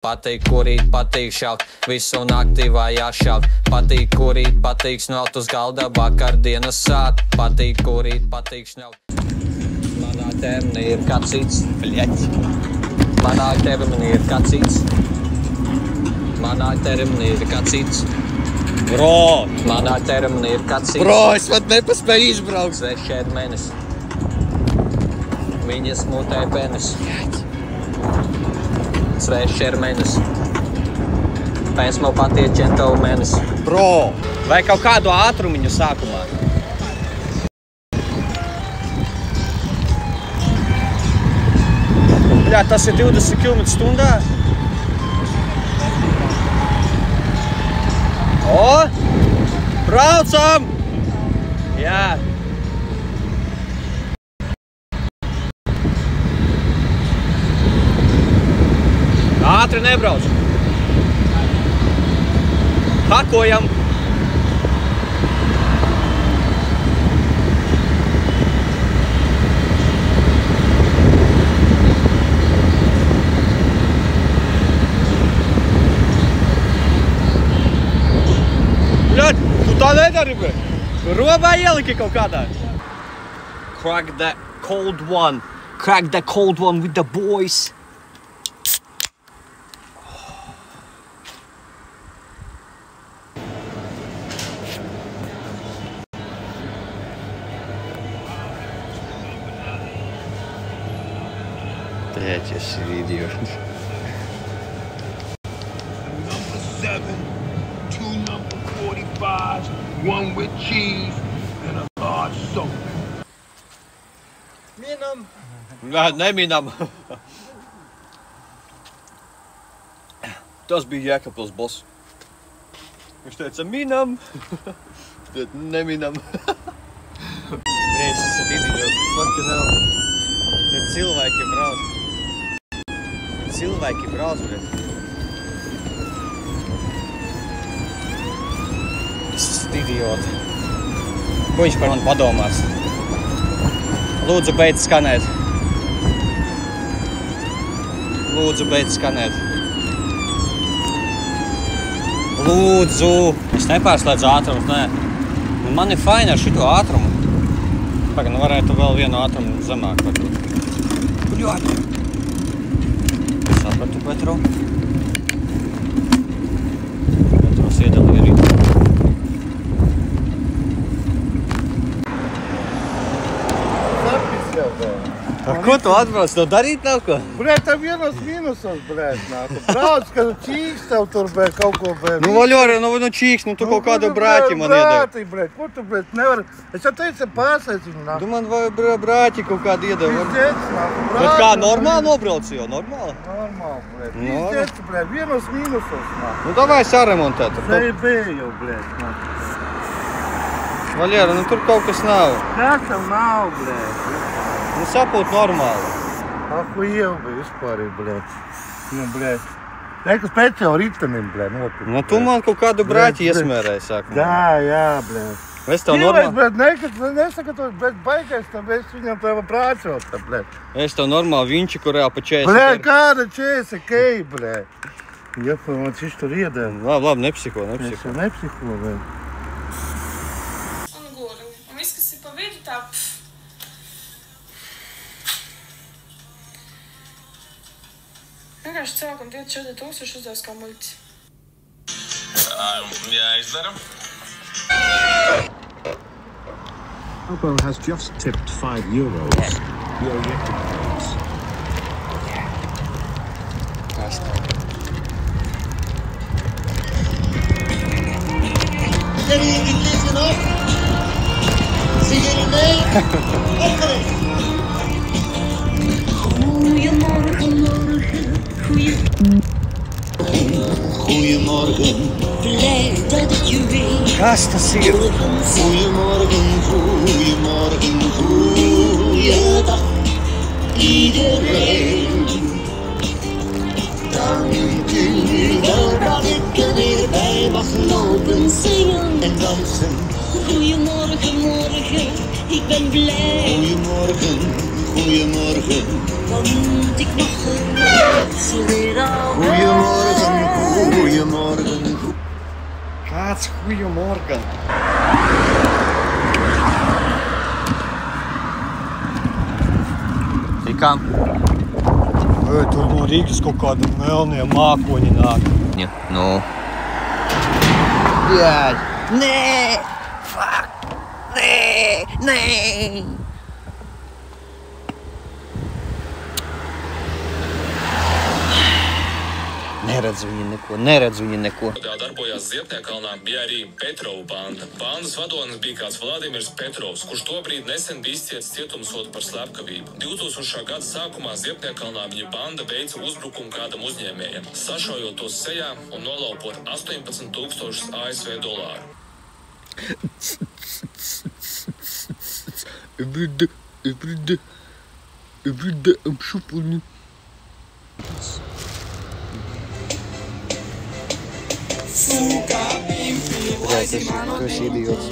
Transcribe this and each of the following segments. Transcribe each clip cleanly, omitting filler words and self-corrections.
Patīk kurīt, patīk šaut, visu naktī vai jāšaut. Patīk kurīt, patīk snelt uz galda, vakardienas sāt. Patīk kurīt, patīk šņaut. Manā terminī ir kāds cits. Manā terminī ir kāds cits. Manā terminī ir kāds cits. Bro! Manā terminī ir kāds cits. Bro, es pat nepaspēju izbraukt. Svešķērmenis. Viņas mutē penis. Svešķērmenis. Esmu patie džentelmenis. Bro! Vai kaut kādu ātrumiņu sākumā? Bļā, tas ir 20 km/h? O! Braucam! Jā! Ātri nebrauc! Hakojam! Bļaļ, tu tā nedari, bļaļ! Robā ieliki kaut kādā. Crack the cold one. Crack the cold one with the boys. Блять, я же видео. Number 7, 2 number 45s, 1 with cheese, and a large soda. Minam. Nē, neminam. Tas bija Jēkabpils boss. Viņš teica minam. Bet neminam. Reiz, esat idioti. Fucking hell. Te cilvēki brauc. Cilvēki brauc, bļet. Esat idioti. Ko viņš par mani padomās? Lūdzu, beidz skanēt. Lūdzu, beidz skanēt. Lūdzu! Es nepārslēdzu ātrumus, nē. Man ir fajn ar šito ātrumu. Pagaid, nu varētu vēl vienu ātrumu zemāk varbūt. Bļaļ! Sapratu, Petru. Petros iedalīja rītu. Ko tu atbrauc? Tev darīt nav ko? Bļēt, tev vienos mīnusos, bļēt, nāk. Brauc, ka čīks tev tur, bļēt, kaut ko, bļēt. Nu, Vaļori, nu čīks, nu tu kaut kādu brāķi man iedevi. Brāti, bļēt, ko tu, bļēt, nevar. Es jau teicu, pārsēc viņu, nāk. Tu man vai brāķi kaut kādu iedevi. Vizdēc, nāk. Bet kā, normāli nobrauc jau? Normāli? Normāli, bļēt. Vizdēc, bļēt, vienos mīnusos, nāk. Nu, davai saremontēt. CB jau, bļēt, nāk. Vaļori, nu tur kaut kas nav. Kas tev nav, bļēt? Nu, sapūt normāli. Ahujev, bļēt, vispārī, bļēt. Nu, bļēt. Reikus pēc jau ritenim, bļēt, nopirkt. Nu, tu man kaut kādu brāķi iesmērēji, sākumā. Jā, bļēt. Es tev normāli... Bļēt, nesakatoši, bļēt, baigais, tam es viņam tev prāčot, bļēt. Es tev normāli viņš, kurā pa 40. Bļēt, kāda 40 kei, bļēt. Ja, man viņš tur iedēm. Labi, nepsiko. Es jau nepsiko, bļēt. Un guri. Un viss, kas ir pa vidu, tā... Vienkārši cilvēkam 24,000 uzdevis kā muļķis. Jāizdara. Alpo has just tipped €5. You're yet to pass. Nereye gittiysen o? Sigarını okuruz. Goeiemorgen, blij dat ik je weer. Kas tas ir? goeiemorgen, goeiemorgen, goeiedag iedereen. Dank u wel dat ik er weer bij mag lopen, zingen en dansen. Goeiemorgen, morgen, ik ben blij. Goeiemorgen, Goeiemorgen. Wat moet ik nog zo weer al? Goeiemorgen, goeiemorgen. Kāds goeiemorgen. Tikām. Tur no Rīgas kaut kādi melnie mākoņi nāk. Ja, nu. Bļaļ. Nē! Fuck! Nē! Neredzu viņu neko. Darbojās Ziepniekalnā bija arī Petrovu banda. Bandas vadonis bija kāds Vladimirs Petrovs, kurš tobrīd nesen bija izcietis cietumsodu par slepkavību. 2000. gada sākumā Ziepniekalnā viņa banda veica uzbrukumu kādam uzņēmējam, sašaujot tos sejā un nolaupot 18,000 ASV dolāru. Every day I'm shopping. Tu esi idiots.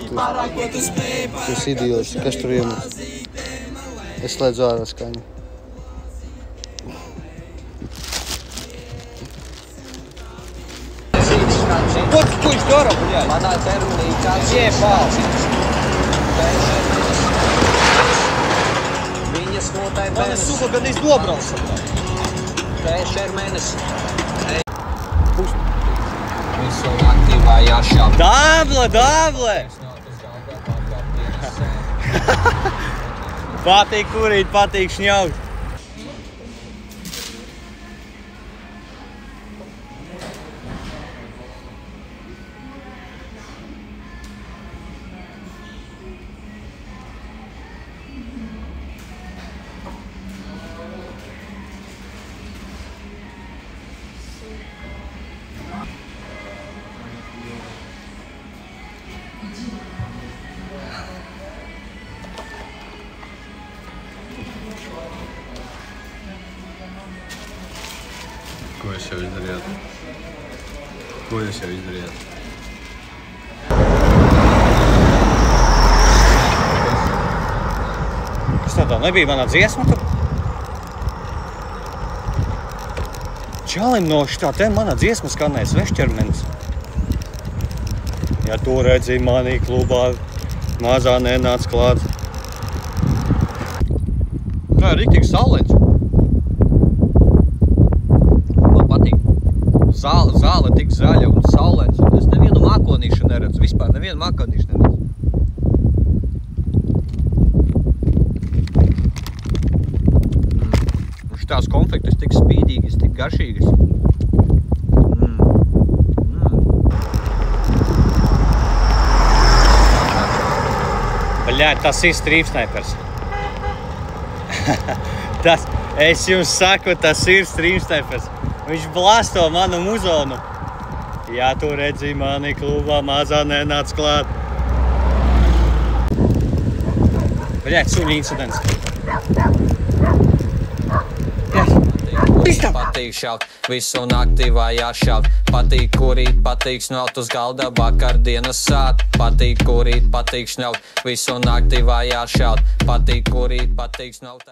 Tu esi idiots. Kas tur iemet? Es slēdzu ārā skaņu. Ko tu viņš dara, bļaļ? Manā terminī kāds Jebal. Viņas notai Mana mēnesis. suga gan izdobrauca. Trešer mēnesis. Visu naktī vajāšām. Dāble! Patīk kurīt, patīk šņaukt. Ko jūs jau izdarījāt? Ko jūs jau izdarījāt? Kas tādā nebija manā dziesma tur? Čalim no šitā te manā dziesma skanēja svešķermenis. Ja to redzīja manī klubā, mazā nenāc klāt. Tā ir riktīgi saulēns. Zāle tik zaļa un saulēns, un es nevienu mākonīšu neredzu, vispār nevienu mākonīšu neredzu. Un šitās konfektes tik spīdīgas, tik garšīgas. Bļaļ, tas ir streamsnipers. Es jums saku, tas ir streamsnipers. Viņš blasto manu muzonu. Ja tu redzi mani klubā, mazā nenāc klāt. Bļaļ, suņa incidents. Patīk šaut, visu naktī vajāšaut. Patīk kurīt, patīk snaut uz galda, vakardienas sāt. Patīk kurīt, patīk šņaut, visu naktī vajāšaut. Patīk kurīt, patīk snaut.